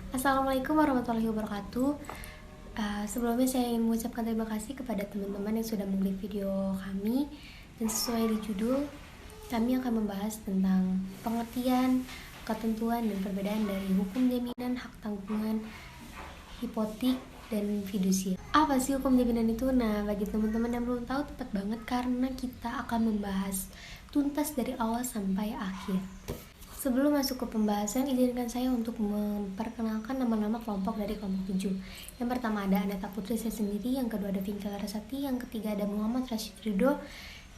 Assalamualaikum warahmatullahi wabarakatuh. Sebelumnya saya ingin mengucapkan terima kasih kepada teman-teman yang sudah mengklik video kami. Dan sesuai di judul, kami akan membahas tentang pengertian, ketentuan, dan perbedaan dari hukum jaminan, hak tanggungan, hipotek, dan fidusia. Apa sih hukum jaminan itu? Nah, bagi teman-teman yang belum tahu, tepat banget karena kita akan membahas tuntas dari awal sampai akhir. Sebelum masuk ke pembahasan, izinkan saya untuk memperkenalkan nama-nama kelompok dari kelompok 7. Yang pertama ada Aneta Putri saya sendiri, yang kedua ada Vinka Larasati, yang ketiga ada Muhammad Rashid Ridho,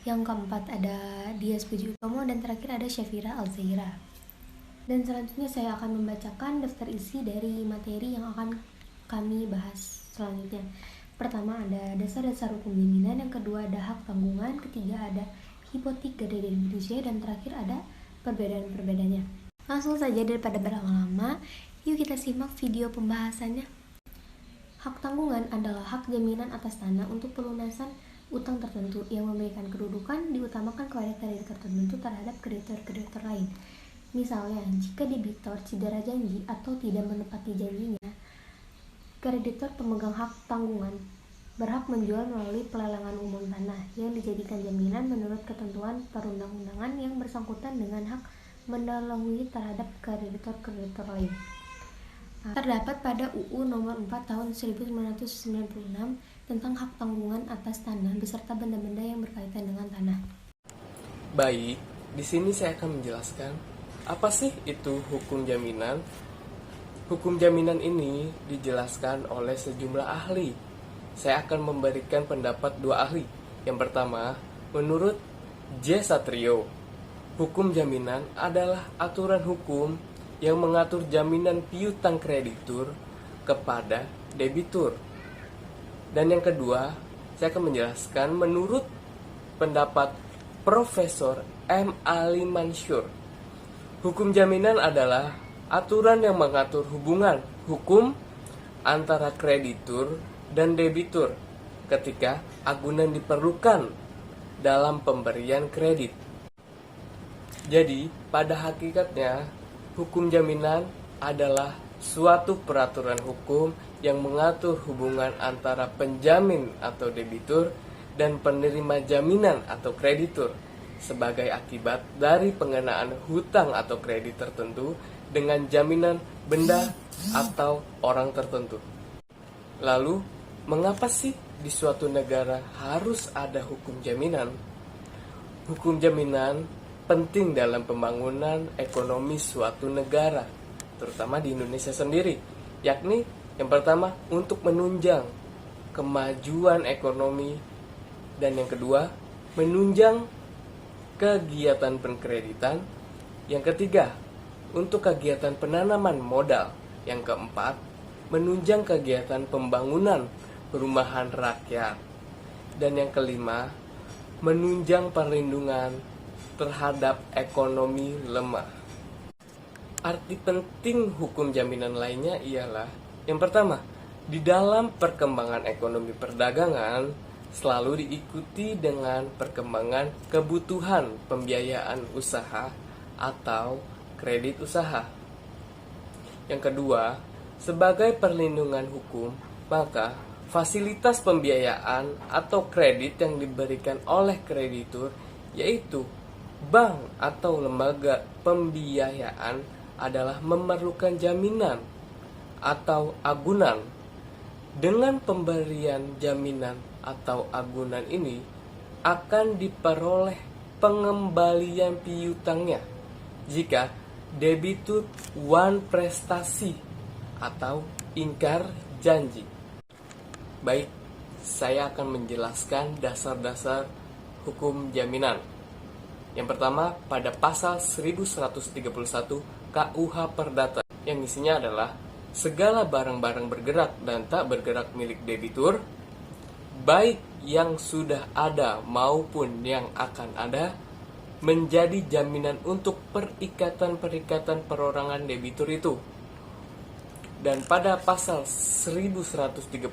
yang keempat ada Dias Puji Utomo, dan terakhir ada Syafira Alzaira. Dan selanjutnya saya akan membacakan daftar isi dari materi yang akan kami bahas selanjutnya. Pertama ada dasar-dasar hukum jaminan, yang kedua ada hak tanggungan, ketiga ada hipotek, gadai, dan fidusia, dan terakhir ada perbedaan-perbedaannya. Langsung saja daripada berlama-lama, yuk kita simak video pembahasannya. Hak tanggungan adalah hak jaminan atas tanah untuk pelunasan utang tertentu yang memberikan kedudukan diutamakan kepada kreditor tertentu terhadap kreditor-kreditor lain. Misalnya, jika debitur cedera janji atau tidak menepati janjinya, kreditor pemegang hak tanggungan berhak menjual melalui pelelangan umum tanah yang dijadikan jaminan menurut ketentuan perundang-undangan yang bersangkutan dengan hak mendahului terhadap kreditor-kreditor lain. Terdapat pada UU Nomor 4 Tahun 1996 tentang hak tanggungan atas tanah beserta benda-benda yang berkaitan dengan tanah. Baik, di sini saya akan menjelaskan apa sih itu hukum jaminan. Hukum jaminan ini dijelaskan oleh sejumlah ahli. Saya akan memberikan pendapat dua ahli. Yang pertama, menurut J. Satrio, hukum jaminan adalah aturan hukum yang mengatur jaminan piutang kreditur kepada debitur. Dan yang kedua, saya akan menjelaskan menurut pendapat Profesor M. Ali Mansur, hukum jaminan adalah aturan yang mengatur hubungan hukum antara kreditur dan debitur ketika agunan diperlukan dalam pemberian kredit. Jadi, pada hakikatnya, hukum jaminan adalah suatu peraturan hukum yang mengatur hubungan antara penjamin atau debitur dan penerima jaminan atau kreditur sebagai akibat dari pengenaan hutang atau kredit tertentu dengan jaminan benda atau orang tertentu. Lalu, mengapa sih di suatu negara harus ada hukum jaminan? Hukum jaminan penting dalam pembangunan ekonomi suatu negara, terutama di Indonesia sendiri, yakni yang pertama untuk menunjang kemajuan ekonomi, dan yang kedua menunjang kegiatan penkreditan, yang ketiga untuk kegiatan penanaman modal, yang keempat menunjang kegiatan pembangunan perumahan rakyat, dan yang kelima menunjang perlindungan terhadap ekonomi lemah. Arti penting hukum jaminan lainnya ialah yang pertama, di dalam perkembangan ekonomi perdagangan selalu diikuti dengan perkembangan kebutuhan pembiayaan usaha atau kredit usaha. Yang kedua, sebagai perlindungan hukum, maka fasilitas pembiayaan atau kredit yang diberikan oleh kreditur, yaitu bank atau lembaga pembiayaan, adalah memerlukan jaminan atau agunan. Dengan pemberian jaminan atau agunan ini akan diperoleh pengembalian piutangnya jika debitur wan prestasi atau ingkar janji. Baik, saya akan menjelaskan dasar-dasar hukum jaminan. Yang pertama, pada pasal 1131 KUH Perdata, yang isinya adalah segala barang-barang bergerak dan tak bergerak milik debitur, baik yang sudah ada maupun yang akan ada, menjadi jaminan untuk perikatan-perikatan perorangan debitur itu. Dan pada pasal 1132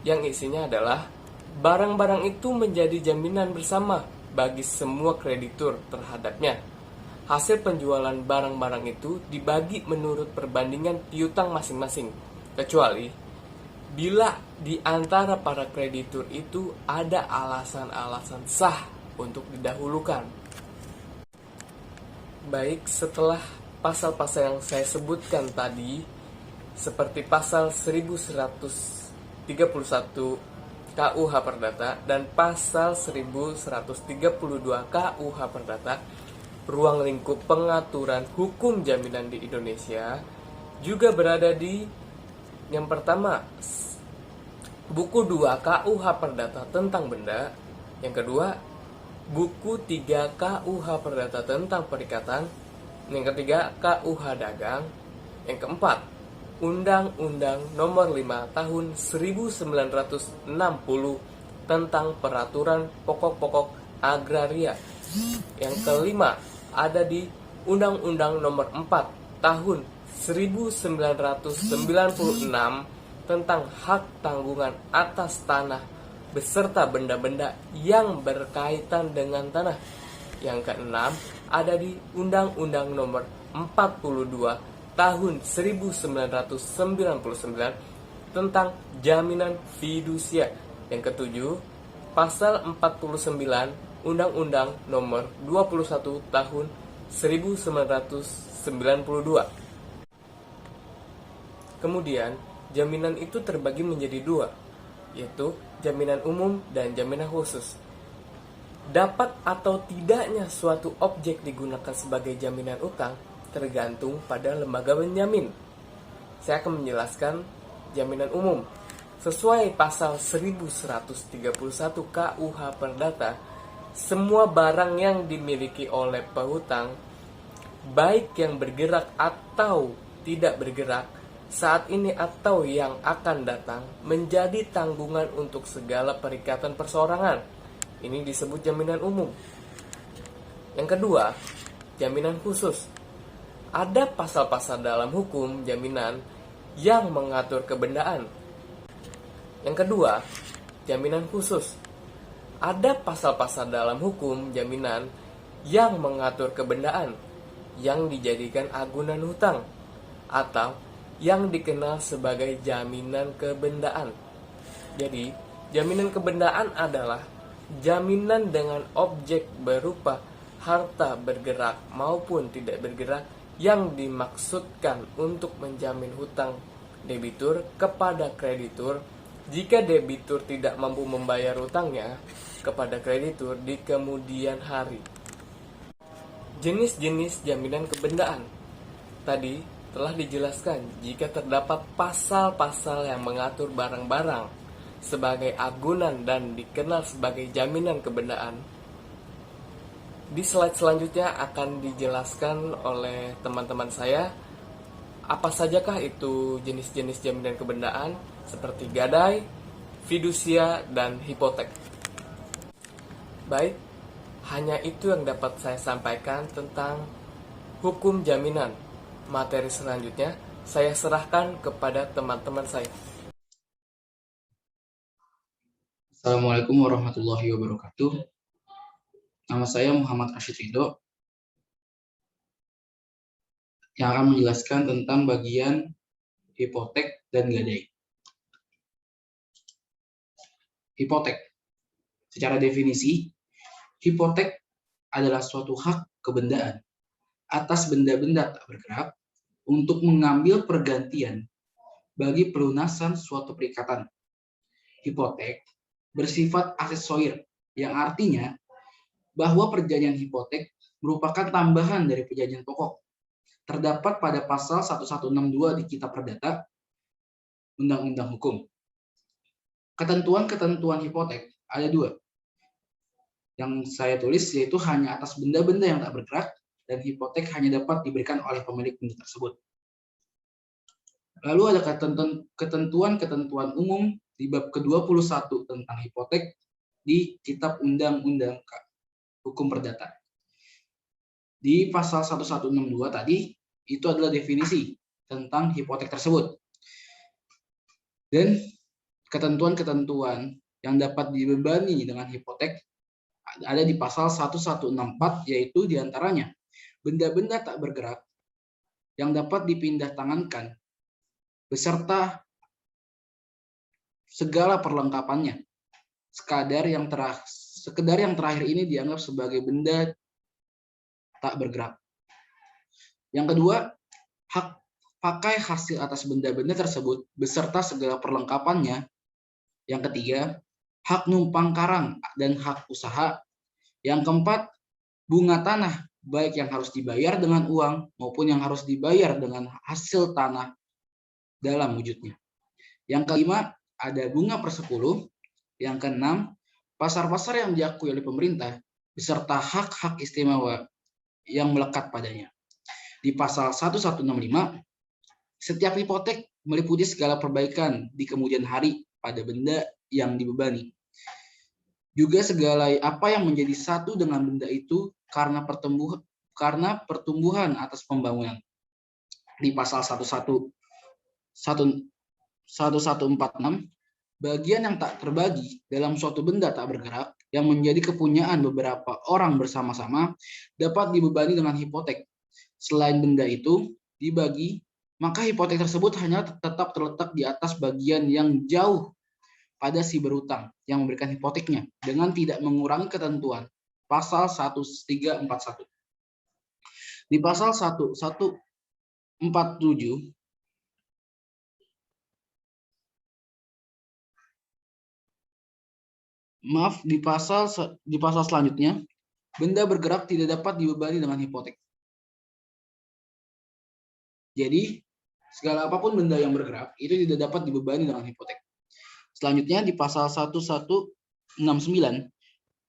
yang isinya adalah barang-barang itu menjadi jaminan bersama bagi semua kreditur terhadapnya. hasil penjualan barang-barang itu dibagi menurut perbandingan piutang masing-masing, kecuali bila di antara para kreditur itu ada alasan-alasan sah untuk didahulukan. Baik, setelah pasal-pasal yang saya sebutkan tadi, seperti pasal 1131 KUH Perdata dan pasal 1132 KUH Perdata, ruang lingkup pengaturan hukum jaminan di Indonesia juga berada di yang pertama, buku 2 KUH Perdata tentang benda. Yang kedua, buku 3 KUH Perdata tentang perikatan. Yang ketiga, KUH Dagang. Yang keempat, Undang-Undang Nomor 5 Tahun 1960 tentang Peraturan Pokok-pokok Agraria. Yang kelima, ada di Undang-Undang Nomor 4 Tahun 1996 tentang hak tanggungan atas tanah beserta benda-benda yang berkaitan dengan tanah. Yang keenam, ada di Undang-Undang Nomor 42 Tahun 1999 tentang jaminan fidusia. Yang ketujuh, pasal 49 Undang-Undang Nomor 21 Tahun 1992. Kemudian, jaminan itu terbagi menjadi dua, yaitu jaminan umum dan jaminan khusus. Dapat atau tidaknya suatu objek digunakan sebagai jaminan utang tergantung pada lembaga penjamin. Saya akan menjelaskan jaminan umum. Sesuai pasal 1131 KUH Perdata, semua barang yang dimiliki oleh piutang, baik yang bergerak atau tidak bergerak, saat ini atau yang akan datang, menjadi tanggungan untuk segala perikatan perseorangan. Ini disebut jaminan umum. Yang kedua, jaminan khusus. Ada pasal-pasal dalam hukum jaminan yang mengatur kebendaan. Yang kedua, jaminan khusus. Ada pasal-pasal dalam hukum jaminan yang mengatur kebendaan yang dijadikan agunan hutang atau yang dikenal sebagai jaminan kebendaan. Jadi, jaminan kebendaan adalah jaminan dengan objek berupa harta bergerak maupun tidak bergerak yang dimaksudkan untuk menjamin hutang debitur kepada kreditur jika debitur tidak mampu membayar hutangnya kepada kreditur di kemudian hari. Jenis-jenis jaminan kebendaan tadi telah dijelaskan jika terdapat pasal-pasal yang mengatur barang-barang sebagai agunan dan dikenal sebagai jaminan kebendaan. Di slide selanjutnya akan dijelaskan oleh teman-teman saya apa sajakah itu jenis-jenis jaminan kebendaan seperti gadai, fidusia, dan hipotek. Baik, hanya itu yang dapat saya sampaikan tentang hukum jaminan. Materi selanjutnya saya serahkan kepada teman-teman saya. Assalamualaikum warahmatullahi wabarakatuh. Nama saya Muhammad Rashid Ridho yang akan menjelaskan tentang bagian hipotek dan gadai. Hipotek. Secara definisi, hipotek adalah suatu hak kebendaan atas benda-benda tak bergerak untuk mengambil pergantian bagi pelunasan suatu perikatan. Hipotek bersifat aksesorir, yang artinya bahwa perjanjian hipotek merupakan tambahan dari perjanjian pokok. Terdapat pada pasal 1162 di Kitab Perdata Undang-Undang Hukum. Ketentuan-ketentuan hipotek ada dua. Yang saya tulis yaitu hanya atas benda-benda yang tak bergerak, dan hipotek hanya dapat diberikan oleh pemilik benda tersebut. Lalu ada ketentuan-ketentuan umum di bab ke-21 tentang hipotek di Kitab Undang-Undang Hukum Perdata. Di pasal 1162 tadi, itu adalah definisi tentang hipotek tersebut. Dan ketentuan-ketentuan yang dapat dibebani dengan hipotek ada di pasal 1164, yaitu diantaranya benda-benda tak bergerak yang dapat dipindah tangankan beserta segala perlengkapannya. Sekedar yang terakhir ini dianggap sebagai benda tak bergerak. Yang kedua, hak pakai hasil atas benda-benda tersebut beserta segala perlengkapannya. Yang ketiga, hak numpang karang dan hak usaha. Yang keempat, bunga tanah, baik yang harus dibayar dengan uang maupun yang harus dibayar dengan hasil tanah dalam wujudnya. Yang kelima, ada bunga per 10. Yang keenam, pasar-pasar yang diakui oleh pemerintah beserta hak-hak istimewa yang melekat padanya. Di pasal 1165, setiap hipotek meliputi segala perbaikan di kemudian hari pada benda yang dibebani. Juga segala apa yang menjadi satu dengan benda itu karena pertumbuhan atas pembangunan. Di pasal 1146, bagian yang tak terbagi dalam suatu benda tak bergerak yang menjadi kepunyaan beberapa orang bersama-sama dapat dibebani dengan hipotek. Selain benda itu dibagi, maka hipotek tersebut hanya tetap terletak di atas bagian yang jauh pada si berutang yang memberikan hipoteknya dengan tidak mengurangi ketentuan pasal 1341. Di pasal 1147 di pasal selanjutnya, benda bergerak tidak dapat dibebani dengan hipotek. Jadi, segala apapun benda yang bergerak itu tidak dapat dibebani dengan hipotek. Selanjutnya di pasal 1169,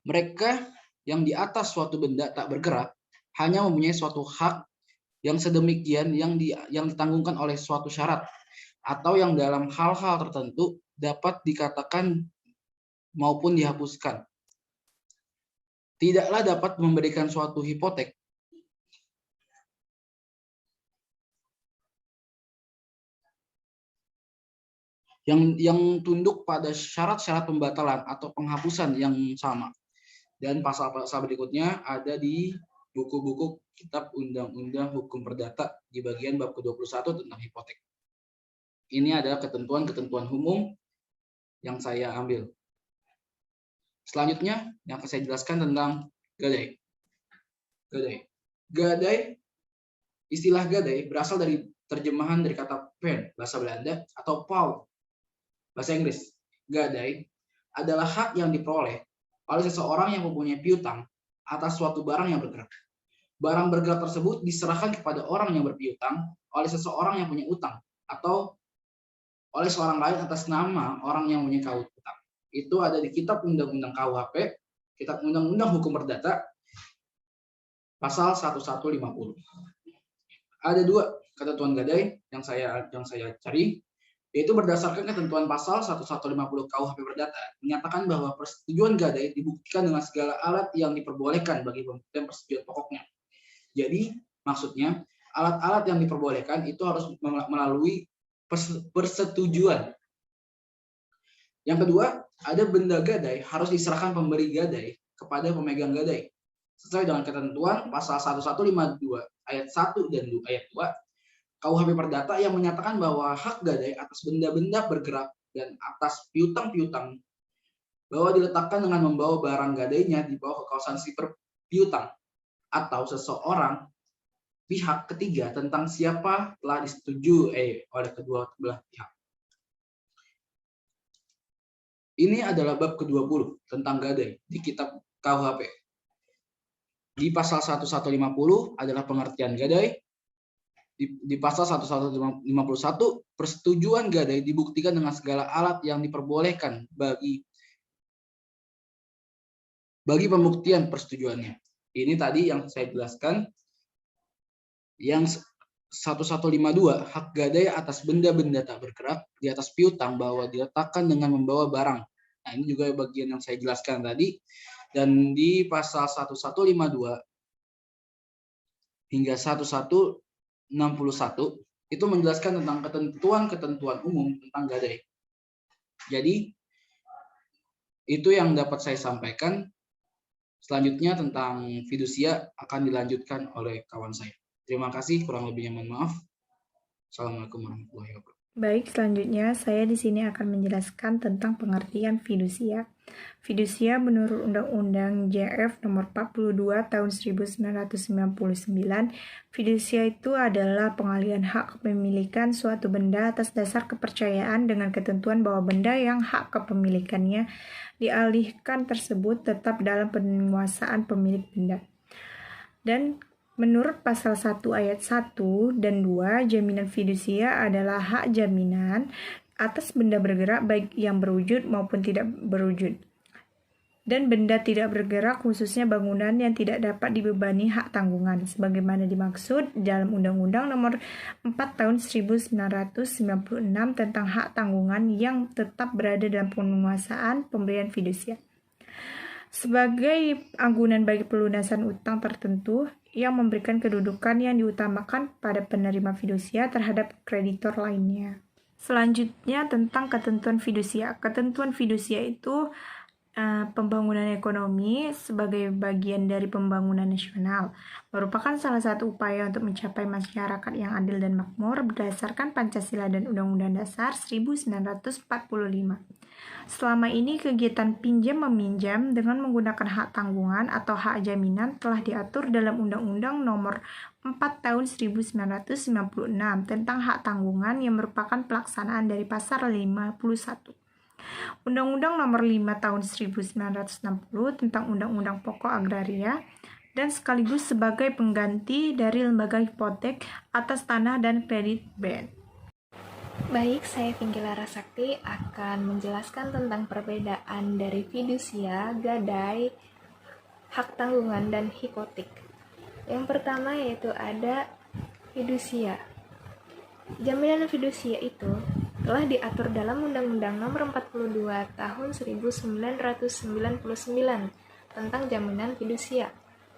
mereka yang di atas suatu benda tak bergerak hanya mempunyai suatu hak yang sedemikian yang ditanggungkan oleh suatu syarat atau yang dalam hal-hal tertentu dapat dikatakan maupun dihapuskan. Tidaklah dapat memberikan suatu hipotek yang tunduk pada syarat-syarat pembatalan atau penghapusan yang sama. Dan pasal-pasal berikutnya ada di buku-buku kitab Undang-Undang Hukum Perdata di bagian bab ke-21 tentang hipotek. Ini adalah ketentuan-ketentuan umum yang saya ambil. Selanjutnya yang akan saya jelaskan tentang gadai. Gadai, istilah gadai berasal dari terjemahan dari kata pen, bahasa Belanda, atau paul, bahasa Inggris. Gadai adalah hak yang diperoleh oleh seseorang yang mempunyai piutang atas suatu barang yang bergerak. Barang bergerak tersebut diserahkan kepada orang yang berpiutang oleh seseorang yang punya utang atau oleh seorang lain atas nama orang yang punya utang. Itu ada di Kitab Undang-Undang KUHP, Kitab Undang-Undang Hukum Perdata, pasal 1150. Ada dua ketentuan gadai yang saya cari, yaitu berdasarkan ketentuan pasal 1150 KUHP Perdata menyatakan bahwa persetujuan gadai dibuktikan dengan segala alat yang diperbolehkan bagi pembuktian persetujuan pokoknya. Jadi maksudnya alat-alat yang diperbolehkan itu harus melalui persetujuan. Yang kedua, ada benda gadai harus diserahkan pemberi gadai kepada pemegang gadai sesuai dengan ketentuan pasal 1152 ayat 1 dan ayat 2 KUHP Perdata yang menyatakan bahwa hak gadai atas benda-benda bergerak dan atas piutang-piutang bahwa diletakkan dengan membawa barang gadainya di bawah kekuasaan si piutang atau seseorang pihak ketiga tentang siapa telah disetujui oleh kedua belah pihak. Ini adalah bab ke-20 tentang gadai di kitab KUHP. Di pasal 1150 adalah pengertian gadai. Di pasal 1151 persetujuan gadai dibuktikan dengan segala alat yang diperbolehkan bagi pembuktian persetujuannya. Ini tadi yang saya jelaskan. Yang 1152 hak gadai atas benda-benda tak bergerak di atas piutang bahwa diletakkan dengan membawa barang. Nah, ini juga bagian yang saya jelaskan tadi. Dan di pasal 1152 hingga 1161 itu menjelaskan tentang ketentuan-ketentuan umum tentang gadai. Jadi itu yang dapat saya sampaikan Selanjutnya tentang fidusia akan dilanjutkan oleh kawan saya. Terima kasih, kurang lebihnya mohon maaf. Assalamualaikum warahmatullahi wabarakatuh. Baik, selanjutnya saya di sini akan menjelaskan tentang pengertian fidusia. Fidusia menurut Undang-Undang JF Nomor 42 Tahun 1999, fidusia itu adalah pengalihan hak kepemilikan suatu benda atas dasar kepercayaan dengan ketentuan bahwa benda yang hak kepemilikannya dialihkan tersebut tetap dalam penguasaan pemilik benda. Dan menurut pasal 1 ayat 1 dan 2, jaminan fidusia adalah hak jaminan atas benda bergerak baik yang berwujud maupun tidak berwujud. Dan benda tidak bergerak khususnya bangunan yang tidak dapat dibebani hak tanggungan sebagaimana dimaksud dalam Undang-Undang Nomor 4 Tahun 1996 tentang hak tanggungan yang tetap berada dalam penguasaan pemberian fidusia. Sebagai agunan bagi pelunasan utang tertentu yang memberikan kedudukan yang diutamakan pada penerima fidusia terhadap kreditor lainnya. Selanjutnya tentang ketentuan fidusia. Ketentuan fidusia itu pembangunan ekonomi sebagai bagian dari pembangunan nasional merupakan salah satu upaya untuk mencapai masyarakat yang adil dan makmur berdasarkan Pancasila dan Undang-Undang Dasar 1945. Selama ini kegiatan pinjam-meminjam dengan menggunakan hak tanggungan atau hak jaminan telah diatur dalam Undang-Undang Nomor 4 Tahun 1996 tentang hak tanggungan yang merupakan pelaksanaan dari pasal 51. Undang-Undang Nomor 5 Tahun 1960 tentang Undang-Undang Pokok Agraria dan sekaligus sebagai pengganti dari lembaga hipotek atas tanah dan kredit BN. Baik, saya Pinky Larasakti akan menjelaskan tentang perbedaan dari fidusia, gadai, hak tanggungan, dan hipotek. Yang pertama yaitu ada fidusia. Jaminan fidusia itu telah diatur dalam Undang-Undang Nomor 42 Tahun 1999 tentang jaminan fidusia.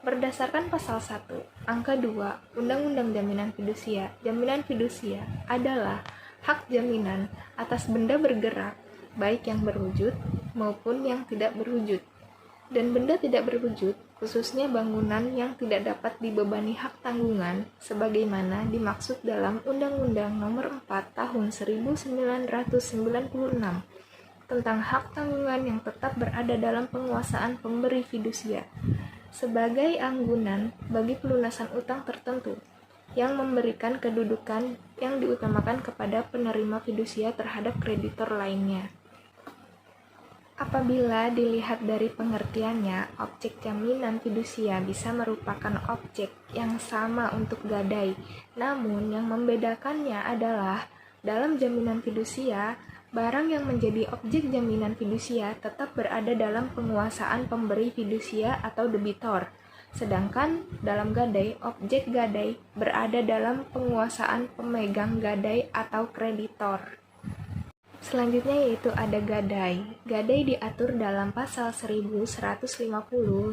Berdasarkan pasal 1, angka 2, Undang-Undang Jaminan Fidusia, jaminan fidusia adalah hak jaminan atas benda bergerak, baik yang berwujud maupun yang tidak berwujud. Dan benda tidak berwujud, khususnya bangunan yang tidak dapat dibebani hak tanggungan, sebagaimana dimaksud dalam Undang-Undang Nomor 4 Tahun 1996 tentang hak tanggungan yang tetap berada dalam penguasaan pemberi fidusia, sebagai anggunan bagi pelunasan utang tertentu, yang memberikan kedudukan yang diutamakan kepada penerima fidusia terhadap kreditor lainnya. Apabila dilihat dari pengertiannya, objek jaminan fidusia bisa merupakan objek yang sama untuk gadai. Namun, yang membedakannya adalah dalam jaminan fidusia, barang yang menjadi objek jaminan fidusia tetap berada dalam penguasaan pemberi fidusia atau debitor. Sedangkan dalam gadai, objek gadai berada dalam penguasaan pemegang gadai atau kreditor. Selanjutnya yaitu ada gadai. Gadai diatur dalam pasal 1150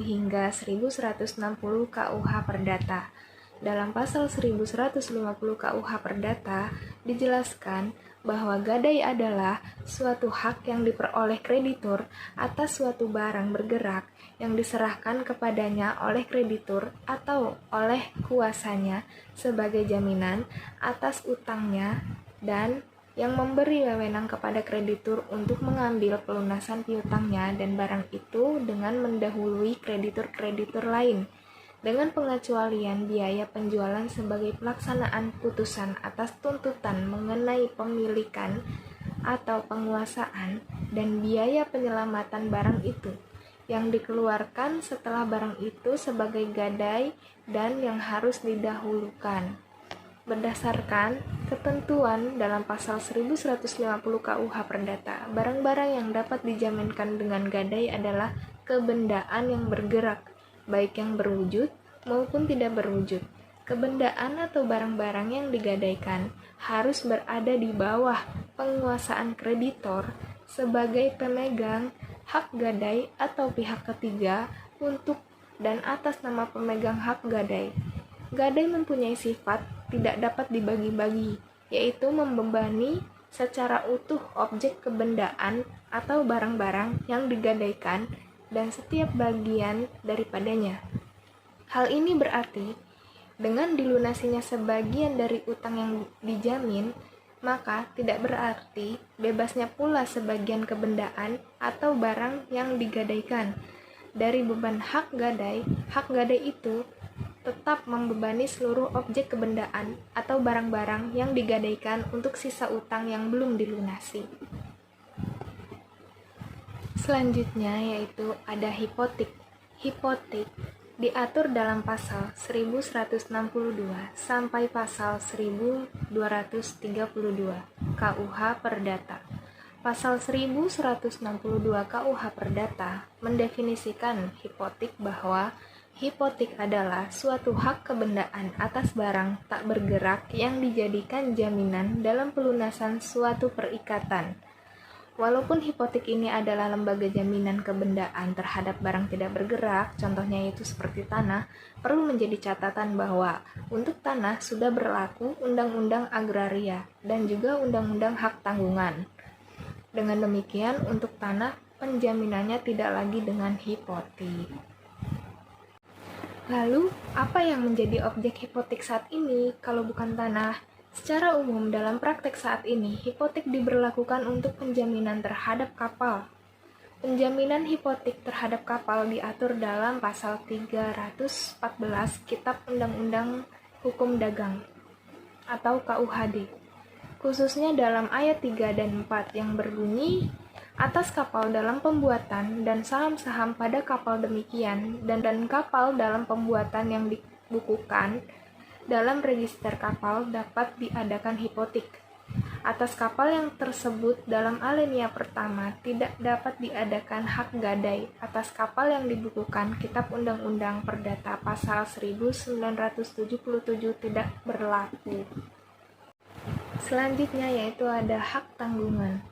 hingga 1160 KUH Perdata. Dalam pasal 1150 KUH Perdata dijelaskan bahwa gadai adalah suatu hak yang diperoleh kreditur atas suatu barang bergerak yang diserahkan kepadanya oleh kreditur atau oleh kuasanya sebagai jaminan atas utangnya dan yang memberi wewenang kepada kreditur untuk mengambil pelunasan piutangnya dan barang itu dengan mendahului kreditur-kreditur lain, dengan pengecualian biaya penjualan sebagai pelaksanaan putusan atas tuntutan mengenai pemilikan atau penguasaan dan biaya penyelamatan barang itu, yang dikeluarkan setelah barang itu sebagai gadai dan yang harus didahulukan. Berdasarkan ketentuan dalam pasal 1150 KUH Perdata, barang-barang yang dapat dijaminkan dengan gadai adalah kebendaan yang bergerak, baik yang berwujud maupun tidak berwujud. Kebendaan atau barang-barang yang digadaikan harus berada di bawah penguasaan kreditor sebagai pemegang hak gadai atau pihak ketiga untuk dan atas nama pemegang hak gadai. Gadai mempunyai sifat tidak dapat dibagi-bagi, yaitu membebani secara utuh objek kebendaan atau barang-barang yang digadaikan dan setiap bagian daripadanya. Hal ini berarti, dengan dilunasinya sebagian dari utang yang dijamin, maka tidak berarti bebasnya pula sebagian kebendaan atau barang yang digadaikan. Dari beban hak gadai itu tetap membebani seluruh objek kebendaan atau barang-barang yang digadaikan untuk sisa utang yang belum dilunasi. Selanjutnya yaitu ada hipotek. Hipotek diatur dalam pasal 1162 sampai pasal 1232 KUH Perdata. Pasal 1162 KUH Perdata mendefinisikan hipotek bahwa hipotek adalah suatu hak kebendaan atas barang tak bergerak yang dijadikan jaminan dalam pelunasan suatu perikatan. Walaupun hipotek ini adalah lembaga jaminan kebendaan terhadap barang tidak bergerak, contohnya yaitu seperti tanah, perlu menjadi catatan bahwa untuk tanah sudah berlaku Undang-Undang Agraria dan juga Undang-Undang Hak Tanggungan. Dengan demikian, untuk tanah penjaminannya tidak lagi dengan hipotek. Lalu, apa yang menjadi objek hipotek saat ini kalau bukan tanah? Secara umum, dalam praktek saat ini, hipotek diberlakukan untuk penjaminan terhadap kapal. Penjaminan hipotek terhadap kapal diatur dalam pasal 314 Kitab Undang-Undang Hukum Dagang atau KUHD, khususnya dalam ayat 3 dan 4 yang berbunyi, atas kapal dalam pembuatan dan saham-saham pada kapal demikian dan kapal dalam pembuatan yang dibukukan dalam register kapal dapat diadakan hipotek. Atas kapal yang tersebut dalam alinea pertama tidak dapat diadakan hak gadai. Atas kapal yang dibukukan Kitab Undang-Undang Perdata pasal 1977 tidak berlaku. Selanjutnya yaitu ada hak tanggungan.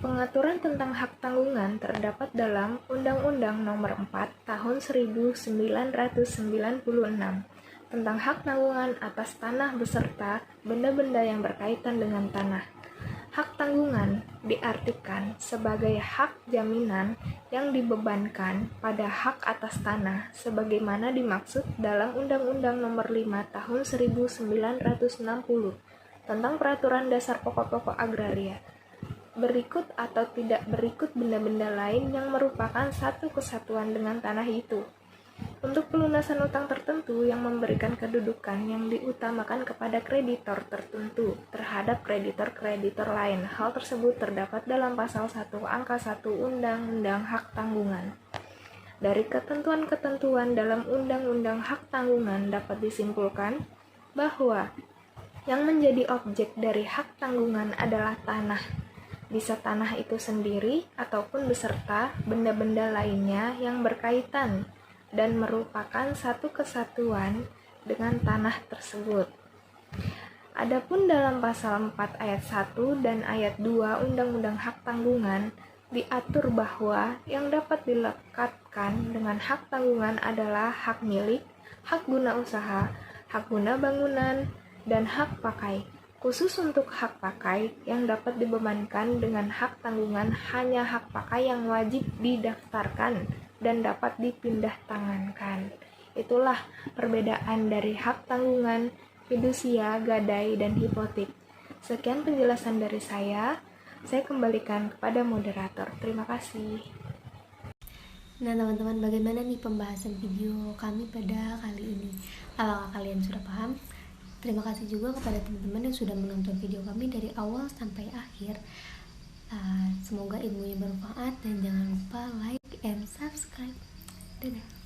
Pengaturan tentang hak tanggungan terdapat dalam Undang-Undang Nomor 4 Tahun 1996 tentang hak tanggungan atas tanah beserta benda-benda yang berkaitan dengan tanah. Hak tanggungan diartikan sebagai hak jaminan yang dibebankan pada hak atas tanah sebagaimana dimaksud dalam Undang-Undang Nomor 5 Tahun 1960 tentang Peraturan Dasar Pokok-pokok Agraria. Berikut atau tidak berikut benda-benda lain yang merupakan satu kesatuan dengan tanah itu. Untuk pelunasan utang tertentu yang memberikan kedudukan yang diutamakan kepada kreditor tertentu terhadap kreditor-kreditor lain. Hal tersebut terdapat dalam pasal 1 angka 1 Undang-Undang Hak Tanggungan. Dari ketentuan-ketentuan dalam Undang-Undang Hak Tanggungan dapat disimpulkan bahwa yang menjadi objek dari hak tanggungan adalah tanah. Bisa tanah itu sendiri ataupun beserta benda-benda lainnya yang berkaitan dan merupakan satu kesatuan dengan tanah tersebut. Adapun dalam pasal 4 ayat 1 dan ayat 2 Undang-Undang Hak Tanggungan diatur bahwa yang dapat dilekatkan dengan hak tanggungan adalah hak milik, hak guna usaha, hak guna bangunan, dan hak pakai. Khusus untuk hak pakai yang dapat dibebankan dengan hak tanggungan hanya hak pakai yang wajib didaftarkan dan dapat dipindah tangankan. Itulah perbedaan dari hak tanggungan, fidusia, gadai, dan hipotek. Sekian penjelasan dari saya kembalikan kepada moderator. Terima kasih. Nah teman-teman, bagaimana nih pembahasan video kami pada kali ini? Apakah kalian sudah paham? Terima kasih juga kepada teman-teman yang sudah menonton video kami dari awal sampai akhir. Semoga ilmunya bermanfaat dan jangan lupa like and subscribe. Dadah.